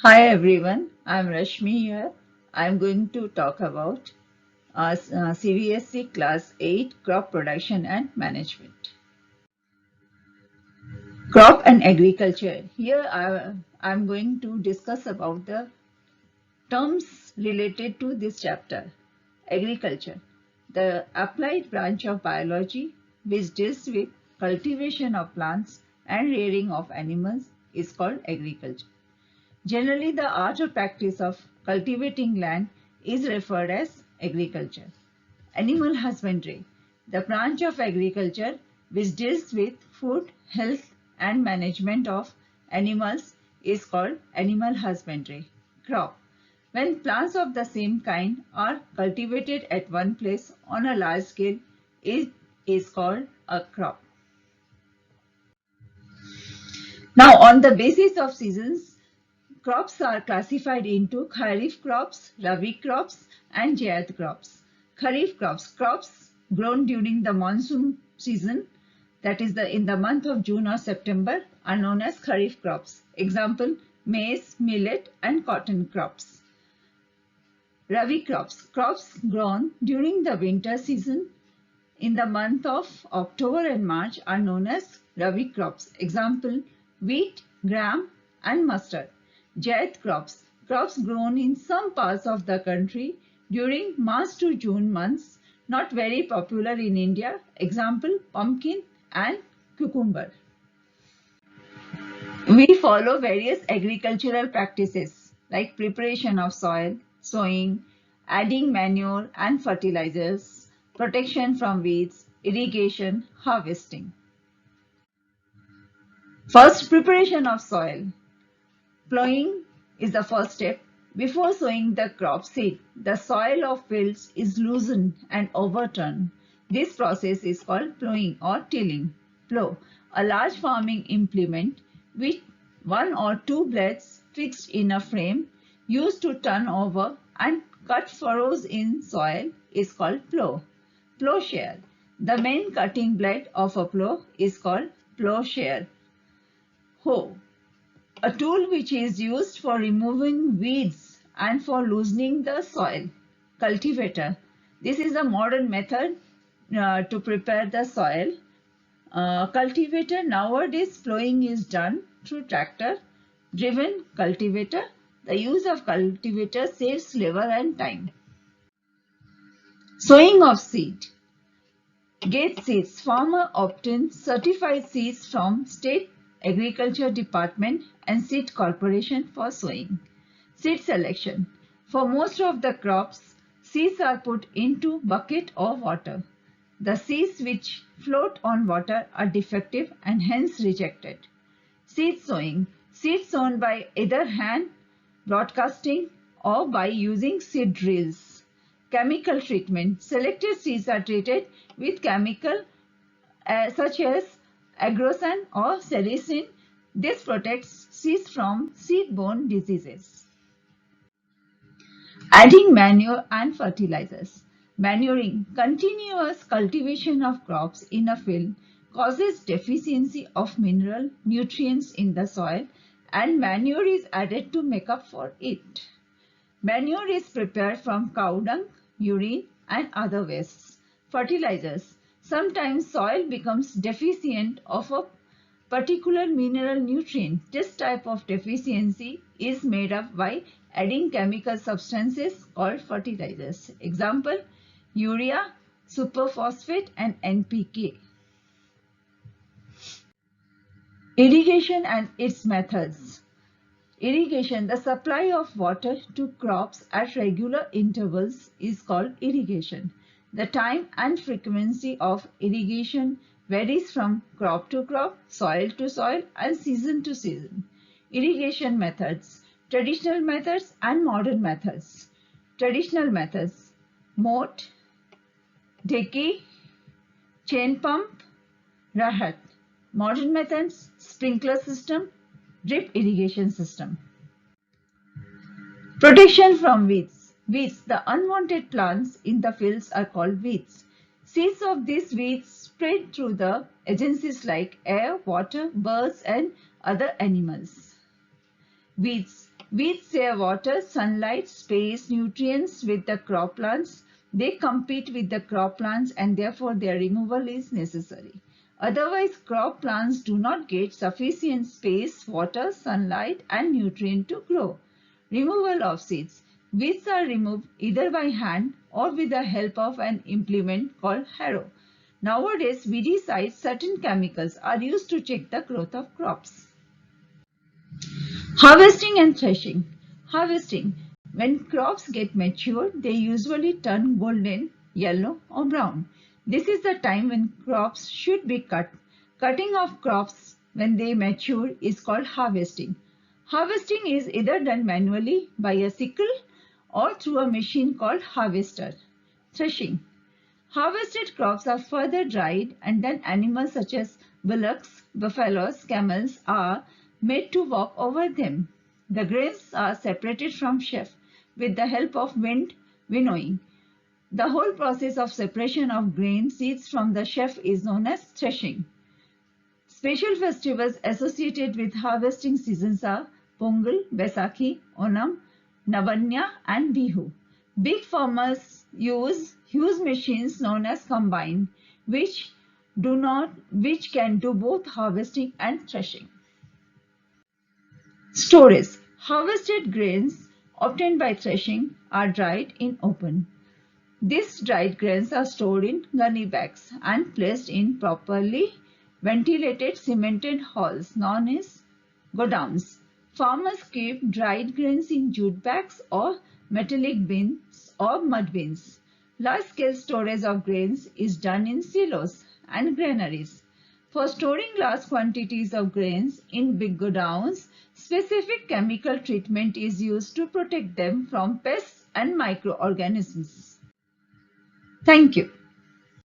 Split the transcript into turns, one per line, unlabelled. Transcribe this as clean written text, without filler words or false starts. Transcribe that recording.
Hi everyone, I'm Rashmi here. I'm going to talk about CBSE Class 8 Crop Production and Management. Crop and Agriculture. Here I'm going to discuss about the terms related to this chapter. Agriculture, the applied branch of biology which deals with cultivation of plants and rearing of animals is called agriculture. Generally, the art or practice of cultivating land is referred as agriculture. Animal husbandry, the branch of agriculture which deals with food, health, and management of animals is called animal husbandry. Crop, when plants of the same kind are cultivated at one place on a large scale, it is called a crop. Now, on the basis of seasons, crops are classified into Kharif crops, Rabi crops, and Zaid crops. Kharif crops, crops grown during the monsoon season, that is in the month of June or September, are known as Kharif crops. Example, maize, millet, and cotton crops. Rabi crops, crops grown during the winter season in the month of October and March are known as Rabi crops. Example, wheat, gram, and mustard. Zaid crops, crops grown in some parts of the country during March to June months, not very popular in India. Example, pumpkin and cucumber. We follow various agricultural practices like preparation of soil, sowing, adding manure and fertilizers, protection from weeds, irrigation, harvesting. First, preparation of soil. Plowing is the first step. Before sowing the crop seed, the soil of fields is loosened and overturned. This process is called plowing or tilling. Plow, a large farming implement with one or two blades fixed in a frame used to turn over and cut furrows in soil is called plow. Plowshare, the main cutting blade of a plow is called plowshare. Hoe, a tool which is used for removing weeds and for loosening the soil. Cultivator. This is a modern method to prepare the soil. Cultivator. Nowadays, plowing is done through tractor driven cultivator. The use of cultivator saves labor and time. Sowing of seed. Gate seeds. Farmer obtains certified seeds from State Agriculture Department and Seed Corporation for sowing. Seed selection. For most of the crops, seeds are put into bucket or water. The seeds which float on water are defective and hence rejected. Seed sowing. Seeds sown by either hand broadcasting or by using seed drills. Chemical treatment. Selected seeds are treated with chemical such as agrocin or sericin. This protects seeds from seed-borne diseases. Adding manure and fertilizers. Manuring, continuous cultivation of crops in a field causes deficiency of mineral nutrients in the soil and manure is added to make up for it. Manure is prepared from cow dung, urine and other wastes. Fertilizers. Sometimes soil becomes deficient of a particular mineral nutrient. This type of deficiency is made up by adding chemical substances called fertilizers. Example, urea, superphosphate and NPK. Irrigation and its methods. Irrigation, the supply of water to crops at regular intervals is called irrigation. The time and frequency of irrigation varies from crop to crop, soil to soil, and season to season. Irrigation methods, traditional methods and modern methods. Traditional methods, moat, Dheki, chain pump, Rahat. Modern methods, sprinkler system, drip irrigation system. Protection from weeds. Weeds, the unwanted plants in the fields are called weeds. Seeds of these weeds spread through the agencies like air, water, birds and other animals. Weeds. Weeds share water, sunlight, space, nutrients with the crop plants. They compete with the crop plants and therefore their removal is necessary. Otherwise, crop plants do not get sufficient space, water, sunlight and nutrient to grow. Removal of seeds. Weeds are removed either by hand or with the help of an implement called harrow. Nowadays, weedicides, certain chemicals are used to check the growth of crops. Harvesting and threshing. Harvesting. When crops get mature, they usually turn golden, yellow or brown. This is the time when crops should be cut. Cutting of crops when they mature is called harvesting. Harvesting is either done manually by a sickle or through a machine called harvester. Threshing. Harvested crops are further dried and then animals such as bullocks, buffaloes, camels are made to walk over them. The grains are separated from chaff with the help of winnowing. The whole process of separation of grain seeds from the chaff is known as threshing. Special festivals associated with harvesting seasons are Pongal, Baisakhi, Onam, Navanya and Bihu. Big farmers use huge machines known as combine, which can do both harvesting and threshing. Storage. Harvested grains obtained by threshing are dried in open. These dried grains are stored in gunny bags and placed in properly ventilated cemented halls known as godowns. Farmers keep dried grains in jute bags or metallic bins or mud bins. Large-scale storage of grains is done in silos and granaries. For storing large quantities of grains in big godowns, specific chemical treatment is used to protect them from pests and microorganisms. Thank you.